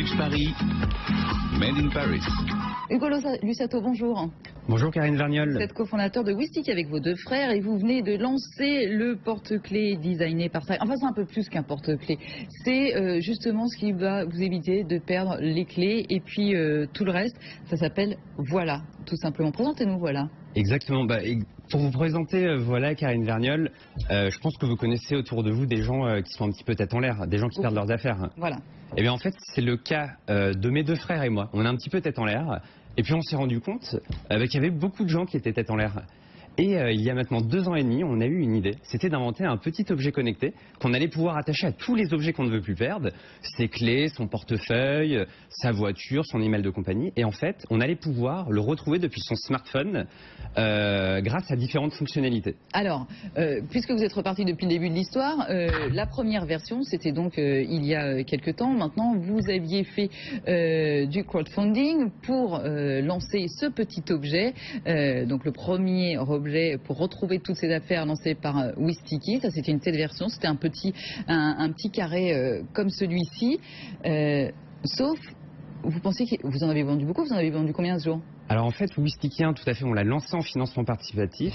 Lux Paris, Made in Paris. Hugo Lussato, bonjour. Bonjour Karine Verniol. Vous êtes cofondateur de Wistiki avec vos deux frères et vous venez de lancer le porte-clés designé par ça. Enfin, c'est un peu plus qu'un porte-clés. C'est justement ce qui va vous éviter de perdre les clés et puis tout le reste. Ça s'appelle Voilà, tout simplement. Présentez-nous Voilà. Exactement. Pour vous présenter Voilà, Karine Verniol, je pense que vous connaissez autour de vous des gens qui sont un petit peu tête en l'air, des gens qui perdent leurs affaires. Voilà. Et bien en fait, c'est le cas de mes deux frères et moi. On est un petit peu tête en l'air. Et puis on s'est rendu compte qu'il y avait beaucoup de gens qui étaient tête en l'air. Et il y a maintenant 2 ans et demi, on a eu une idée. C'était d'inventer un petit objet connecté qu'on allait pouvoir attacher à tous les objets qu'on ne veut plus perdre. Ses clés, son portefeuille, sa voiture, son email de compagnie. Et en fait, on allait pouvoir le retrouver depuis son smartphone grâce à différentes fonctionnalités. Alors, puisque vous êtes reparti depuis le début de l'histoire, la première version, c'était donc il y a quelques temps. Maintenant, vous aviez fait du crowdfunding pour lancer ce petit objet. Donc le premier objet pour retrouver toutes ces affaires lancées par Wistiki. Ça, c'était une telle version. C'était un petit carré comme celui-ci. Sauf, vous pensez que vous en avez vendu beaucoup? Vous en avez vendu combien ce jour? Alors en fait, Wistiki 1, tout à fait, on l'a lancé en financement participatif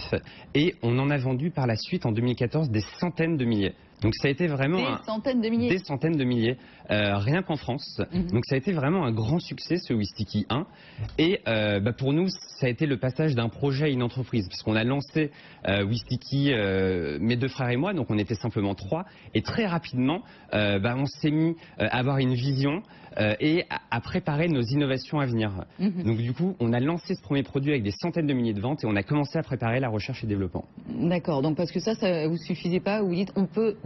et on en a vendu par la suite en 2014 des centaines de milliers. Donc ça a été vraiment des centaines de milliers. Des centaines de milliers, rien qu'en France. Donc ça a été vraiment un grand succès ce Wistiki 1. Et pour nous, ça a été le passage d'un projet à une entreprise, puisqu'on a lancé Wistiki, mes deux frères et moi, donc on était simplement 3. Et très rapidement, on s'est mis à avoir une vision et à préparer nos innovations à venir. Donc du coup, on a lancé ce premier produit avec des centaines de milliers de ventes et on a commencé à préparer la recherche et développement. D'accord, donc parce que ça vous suffisait pas, vous dites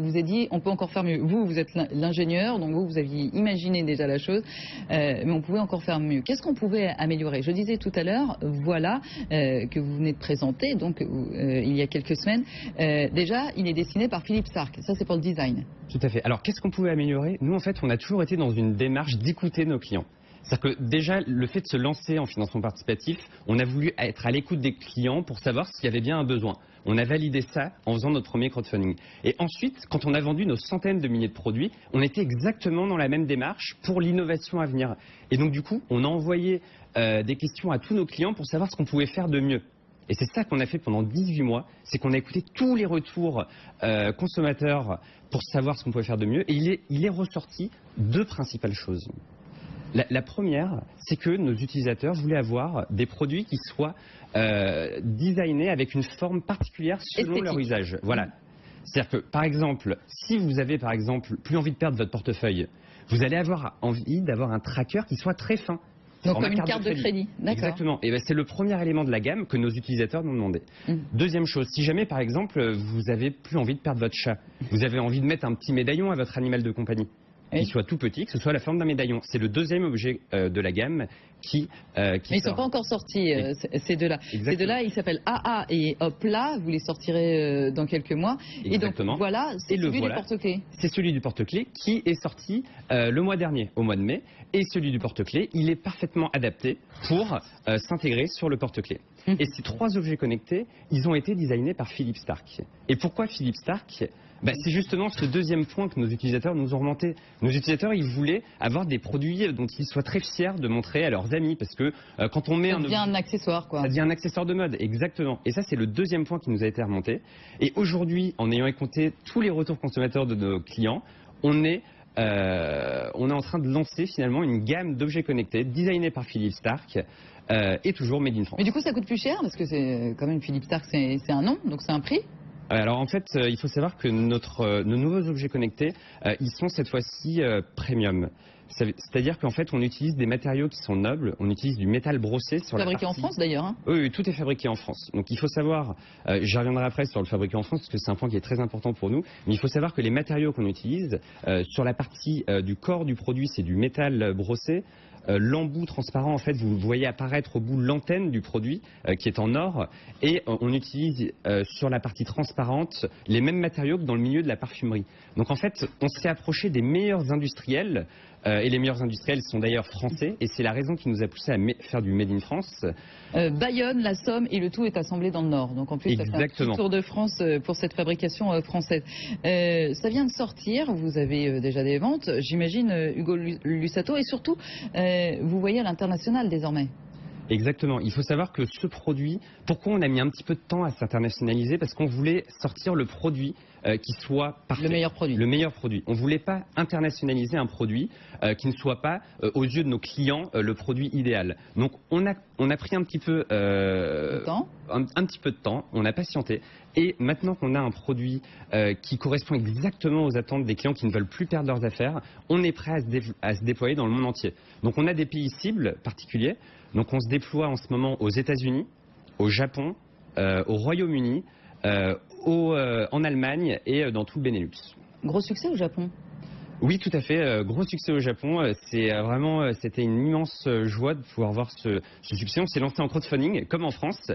vous avez dit on peut encore faire mieux. Vous êtes l'ingénieur, donc vous aviez imaginé déjà la chose, mais on pouvait encore faire mieux. Qu'est-ce qu'on pouvait améliorer? Je disais tout à l'heure, Voilà, que vous venez de présenter, donc il y a quelques semaines. Déjà, il est dessiné par Philippe Starck, ça c'est pour le design. Tout à fait. Alors qu'est-ce qu'on pouvait améliorer? Nous en fait, on a toujours été dans une démarche d'écouter nos clients. C'est-à-dire que déjà, le fait de se lancer en financement participatif, on a voulu être à l'écoute des clients pour savoir s'il y avait bien un besoin. On a validé ça en faisant notre premier crowdfunding. Et ensuite, quand on a vendu nos centaines de milliers de produits, on était exactement dans la même démarche pour l'innovation à venir. Et donc du coup, on a envoyé des questions à tous nos clients pour savoir ce qu'on pouvait faire de mieux. Et c'est ça qu'on a fait pendant 18 mois, c'est qu'on a écouté tous les retours consommateurs pour savoir ce qu'on pouvait faire de mieux. Et il est ressorti 2 principales choses. La première, c'est que nos utilisateurs voulaient avoir des produits qui soient designés avec une forme particulière selon leur usage. Voilà. C'est-à-dire que, par exemple, si vous avez, par exemple, plus envie de perdre votre portefeuille, vous allez avoir envie d'avoir un tracker qui soit très fin. Donc comme une carte de crédit. Exactement. Et c'est le premier élément de la gamme que nos utilisateurs nous demandaient. Deuxième chose, si jamais, par exemple, vous avez plus envie de perdre votre chat, vous avez envie de mettre un petit médaillon à votre animal de compagnie, qui soit tout petit, que ce soit la forme d'un médaillon. C'est le deuxième objet de la gamme qui Mais ils ne sont pas encore sortis, ces deux-là. Exactement. Ces deux-là, ils s'appellent AA et Hopla. Vous les sortirez dans quelques mois. Exactement. Et donc, Voilà, c'est celui du porte-clés. C'est celui du porte-clés qui est sorti le mois dernier, au mois de mai. Et celui du porte-clés, il est parfaitement adapté pour s'intégrer sur le porte-clés. Et ces 3 objets connectés, ils ont été designés par Philippe Starck. Et pourquoi Philippe Starck? C'est justement ce deuxième point que nos utilisateurs nous ont remonté. Nos utilisateurs, ils voulaient avoir des produits dont ils soient très fiers de montrer à leurs amis, parce que quand on met ça devient un accessoire, quoi. Ça devient un accessoire de mode, exactement. Et ça, c'est le deuxième point qui nous a été remonté. Et aujourd'hui, en ayant écouté tous les retours consommateurs de nos clients, on est en train de lancer finalement une gamme d'objets connectés designés par Philippe Starck et toujours made in France. Mais du coup, ça coûte plus cher parce que c'est quand même Philippe Starck, c'est un nom, donc c'est un prix. Alors en fait, il faut savoir que nos nouveaux objets connectés, ils sont cette fois-ci premium. C'est-à-dire qu'en fait, on utilise des matériaux qui sont nobles, on utilise du métal brossé sur la partie... Fabriqué en France d'ailleurs, hein. Oui, tout est fabriqué en France. Donc il faut savoir, j'y reviendrai après sur le fabriqué en France, parce que c'est un point qui est très important pour nous, mais il faut savoir que les matériaux qu'on utilise, sur la partie du corps du produit, c'est du métal brossé. L'embout transparent, en fait, vous voyez apparaître au bout l'antenne du produit qui est en or, et on utilise sur la partie transparente les mêmes matériaux que dans le milieu de la parfumerie. Donc en fait, on s'est approché des meilleurs industriels Et les meilleurs industriels sont d'ailleurs français. Et c'est la raison qui nous a poussé à faire du Made in France. Bayonne, la Somme et le tout est assemblé dans le Nord. Donc en plus, ça fait un petit tour de France pour cette fabrication française. Ça vient de sortir, vous avez déjà des ventes, j'imagine, Hugo Lussato, et surtout, vous voyez à l'international désormais. Exactement. Il faut savoir que ce produit, pourquoi on a mis un petit peu de temps à s'internationaliser? Parce qu'on voulait sortir le produit qui soit parfait. Le meilleur produit. Le meilleur produit. On ne voulait pas internationaliser un produit qui ne soit pas, aux yeux de nos clients, le produit idéal. Donc on a pris un petit peu un petit peu de temps, on a patienté. Et maintenant qu'on a un produit qui correspond exactement aux attentes des clients qui ne veulent plus perdre leurs affaires, on est prêt à se déployer dans le monde entier. Donc on a des pays cibles particuliers. Donc on se déploie en ce moment aux États-Unis, au Japon, au Royaume-Uni, en Allemagne et dans tout le Benelux. Gros succès au Japon? Oui, tout à fait. Gros succès au Japon. C'était une immense joie de pouvoir voir ce succès. On s'est lancé en crowdfunding, comme en France.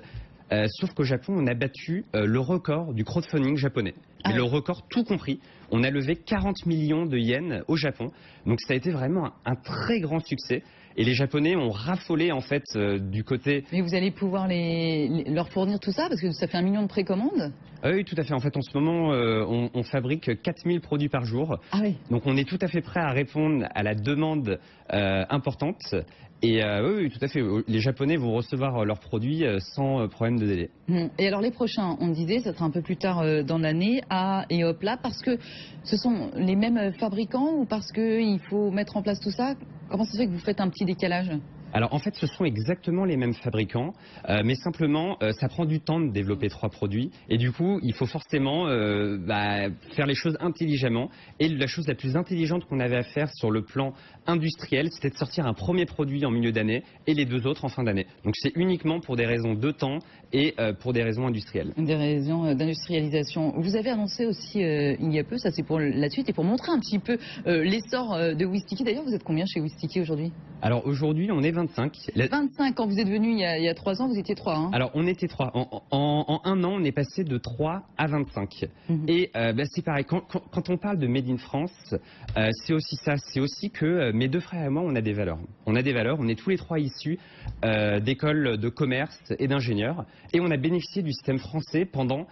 Sauf qu'au Japon, on a battu le record du crowdfunding japonais. Mais le record tout compris. On a levé 40 millions de yens au Japon. Donc ça a été vraiment un très grand succès. Et les Japonais ont raffolé en fait du côté... Mais vous allez pouvoir leur fournir tout ça? Parce que ça fait 1 million de précommandes? Oui, tout à fait. En fait, en ce moment, on fabrique 4000 produits par jour. Ah oui. Donc on est tout à fait prêt à répondre à la demande importante. Et oui, tout à fait. Les Japonais vont recevoir leurs produits sans problème de délai. Et alors les prochains, on disait, ça sera un peu plus tard dans l'année, et hop là, parce que ce sont les mêmes fabricants ou parce qu'il faut mettre en place tout ça? Comment ça se fait que vous faites un petit décalage? Alors en fait, ce sont exactement les mêmes fabricants, mais simplement, ça prend du temps de développer 3 produits. Et du coup, il faut forcément faire les choses intelligemment. Et la chose la plus intelligente qu'on avait à faire sur le plan industriel, c'était de sortir un premier produit en milieu d'année et les 2 autres en fin d'année. Donc c'est uniquement pour des raisons de temps et pour des raisons industrielles. Des raisons d'industrialisation. Vous avez annoncé aussi il y a peu, ça c'est pour la suite, et pour montrer un petit peu l'essor de Wistiki. D'ailleurs, vous êtes combien chez Wistiki aujourd'hui? Alors aujourd'hui, on est 25. 25, quand vous êtes venu il y a 3 ans, vous étiez 3. Hein. Alors on était 3. En 1 an, on est passé de 3 à 25. Et c'est pareil, quand on parle de Made in France, c'est aussi ça. C'est aussi que mes 2 frères et moi, on a des valeurs. On a des valeurs, on est tous les 3 issus d'écoles de commerce et d'ingénieurs. Et on a bénéficié du système français pendant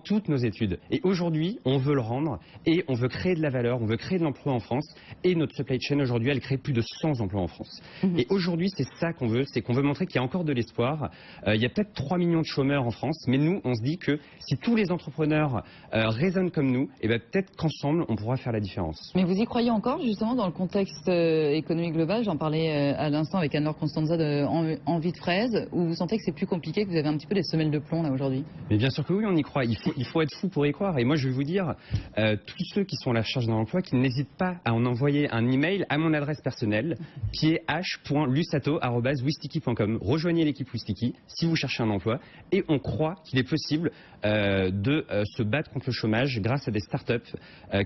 toutes nos études. Et aujourd'hui, on veut le rendre et on veut créer de la valeur, on veut créer de l'emploi en France. Et notre supply chain aujourd'hui, elle crée plus de 100 emplois en France. Et aujourd'hui, c'est ça qu'on veut, c'est qu'on veut montrer qu'il y a encore de l'espoir. Il y a peut-être 3 millions de chômeurs en France, mais nous, on se dit que si tous les entrepreneurs raisonnent comme nous, et peut-être qu'ensemble, on pourra faire la différence. Mais vous y croyez encore, justement, dans le contexte économique global? J'en parlais à l'instant avec Anne-Laure Constanza de Envie de Fraise, où vous sentez que c'est plus compliqué, que vous avez un petit peu des semelles de plomb là aujourd'hui? Mais bien sûr que oui, on y croit. Il faut être fou pour y croire. Et moi, je vais vous dire, tous ceux qui sont à la recherche d'un emploi, qui n'hésitent pas à en envoyer un email à mon adresse personnelle, qui est h.lussato@wistiki.com. Rejoignez l'équipe Wistiki si vous cherchez un emploi. Et on croit qu'il est possible de se battre contre le chômage grâce à des startups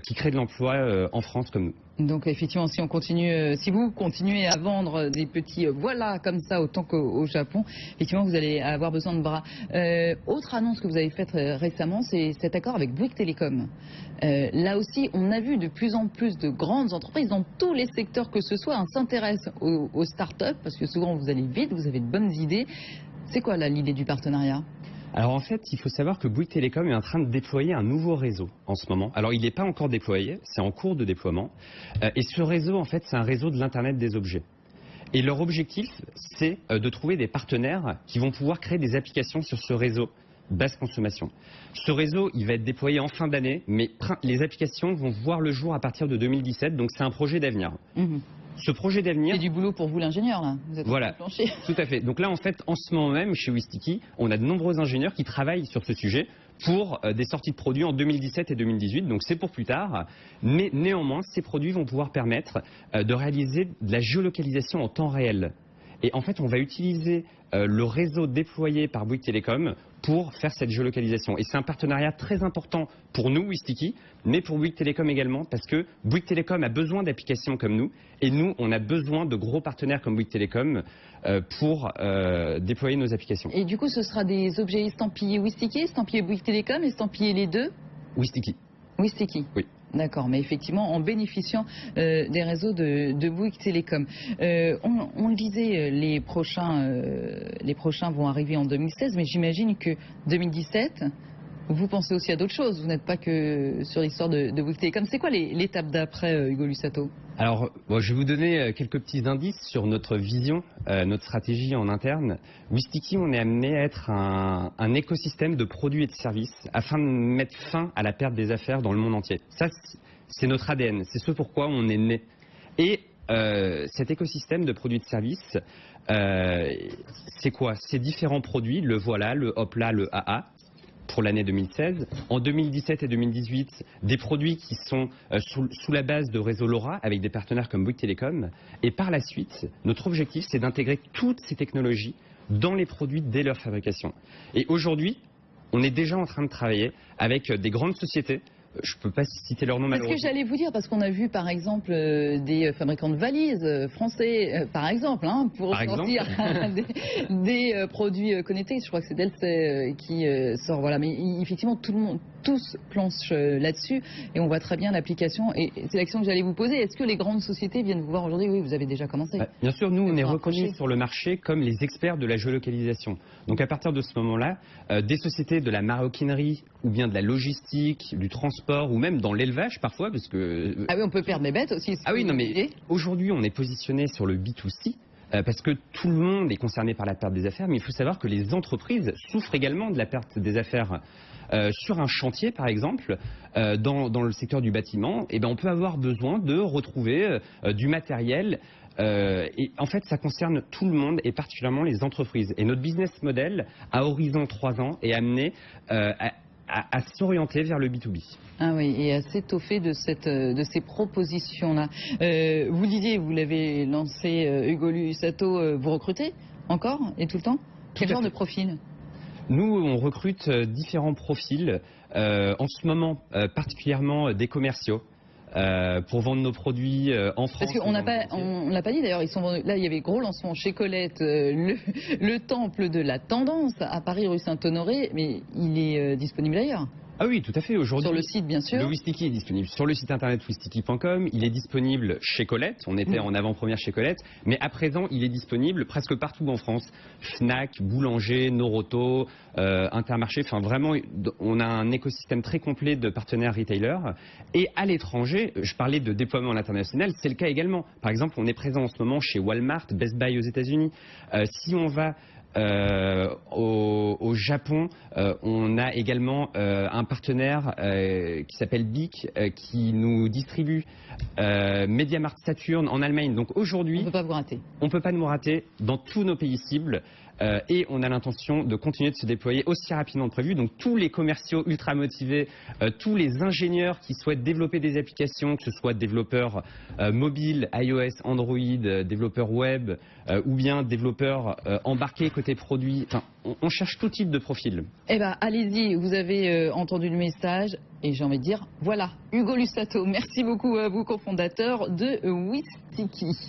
qui créent de l'emploi en France comme nous. Donc effectivement, si vous continuez à vendre des petits voilà comme ça autant qu'au Japon, effectivement vous allez avoir besoin de bras. Autre annonce que vous avez faite récemment, c'est cet accord avec Bouygues Télécom. Là aussi, on a vu de plus en plus de grandes entreprises dans tous les secteurs que ce soit s'intéressent aux startups parce que souvent vous allez vite, vous avez de bonnes idées. C'est quoi là l'idée du partenariat? Alors en fait, il faut savoir que Bouygues Télécom est en train de déployer un nouveau réseau en ce moment. Alors il n'est pas encore déployé, c'est en cours de déploiement. Et ce réseau, en fait, c'est un réseau de l'Internet des objets. Et leur objectif, c'est de trouver des partenaires qui vont pouvoir créer des applications sur ce réseau basse consommation. Ce réseau, il va être déployé en fin d'année, mais les applications vont voir le jour à partir de 2017, donc c'est un projet d'avenir. Ce projet d'avenir... C'est du boulot pour vous l'ingénieur là, vous êtes voilà, tout à fait. Donc là en fait, en ce moment même chez Wistiki, on a de nombreux ingénieurs qui travaillent sur ce sujet pour des sorties de produits en 2017 et 2018, donc c'est pour plus tard. Mais néanmoins, ces produits vont pouvoir permettre de réaliser de la géolocalisation en temps réel. Et en fait, on va utiliser le réseau déployé par Bouygues Télécom pour faire cette géolocalisation. Et c'est un partenariat très important pour nous, Wistiki, mais pour Bouygues Télécom également, parce que Bouygues Télécom a besoin d'applications comme nous, et nous, on a besoin de gros partenaires comme Bouygues Télécom pour déployer nos applications. Et du coup, ce sera des objets estampillés Wistiki, estampillés Bouygues Télécom, estampillés les deux? Wistiki. Wistiki. Oui. D'accord, mais effectivement en bénéficiant des réseaux de Bouygues Télécom. On le disait, les prochains vont arriver en 2016, mais j'imagine que 2017, vous pensez aussi à d'autres choses. Vous n'êtes pas que sur l'histoire de Bouygues Télécom. C'est quoi l'étape d'après, Hugo Lussato? Alors, bon, je vais vous donner quelques petits indices sur notre vision, notre stratégie en interne. Wistiki, on est amené à être un écosystème de produits et de services afin de mettre fin à la perte des affaires dans le monde entier. Ça, c'est notre ADN, c'est ce pourquoi on est né. Et cet écosystème de produits et de services, c'est quoi? C'est différents produits, le voilà, le hop-là, le AA, pour l'année 2016. En 2017 et 2018, des produits qui sont sous la base de réseau LoRa avec des partenaires comme Bouygues Télécom. Et par la suite, notre objectif, c'est d'intégrer toutes ces technologies dans les produits dès leur fabrication. Et aujourd'hui, on est déjà en train de travailler avec des grandes sociétés. Je ne peux pas citer leur nom malheureusement. C'est ce que j'allais vous dire, parce qu'on a vu par exemple des fabricants de valises français, par exemple, hein, pour sortir des produits connectés. Je crois que c'est Dell qui sort. Voilà, mais effectivement, tous planchent là-dessus et on voit très bien l'application. Et c'est la question que j'allais vous poser. Est-ce que les grandes sociétés viennent vous voir aujourd'hui? Oui, vous avez déjà commencé. Bien sûr, nous, on est reconnus sur le marché comme les experts de la géolocalisation. Donc à partir de ce moment-là, des sociétés de la maroquinerie ou bien de la logistique, du transport ou même dans l'élevage parfois, parce que... Ah oui, on peut perdre des bêtes aussi. Ah oui, non mais aujourd'hui, on est positionné sur le B2C. Parce que tout le monde est concerné par la perte des affaires, mais il faut savoir que les entreprises souffrent également de la perte des affaires. Sur un chantier, par exemple, dans le secteur du bâtiment, eh ben, on peut avoir besoin de retrouver du matériel. Et en fait, ça concerne tout le monde et particulièrement les entreprises. Et notre business model, à horizon 3 ans, est amené à s'orienter vers le B2B. Ah oui, et à s'étoffer de ces propositions-là. Vous disiez, vous l'avez lancé, Hugo Lussato, vous recrutez encore et tout le temps? Quel genre de profil? Nous, on recrute différents profils, en ce moment particulièrement des commerciaux. Pour vendre nos produits en France. Parce qu'on ne l'a pas dit d'ailleurs, là il y avait gros lancement chez Colette, le temple de la tendance à Paris rue Saint-Honoré, mais il est disponible ailleurs. Ah oui, tout à fait. Aujourd'hui, sur le site, bien sûr. Le Wistiki est disponible sur le site internet wistiki.com. Il est disponible chez Colette. On était en avant-première chez Colette. Mais à présent, il est disponible presque partout en France. Fnac, Boulanger, Noroto, Intermarché. Enfin, vraiment, on a un écosystème très complet de partenaires retailers. Et à l'étranger, je parlais de déploiement à l'international, c'est le cas également. Par exemple, on est présent en ce moment chez Walmart, Best Buy aux États-Unis. Si on va au Japon, on a également un partenaire qui s'appelle BIC qui nous distribue MediaMarkt Saturn en Allemagne. Donc aujourd'hui, on ne peut pas vous rater. On ne peut pas nous rater dans tous nos pays cibles. Et on a l'intention de continuer de se déployer aussi rapidement que prévu. Donc tous les commerciaux ultra motivés, tous les ingénieurs qui souhaitent développer des applications, que ce soit développeurs mobiles, iOS, Android, développeurs web ou bien développeurs embarqués côté produit. Enfin, on cherche tout type de profil. Eh bien, allez-y, vous avez entendu le message et j'ai envie de dire, voilà, Hugo Lussato, merci beaucoup à vous, cofondateur de Wistiki.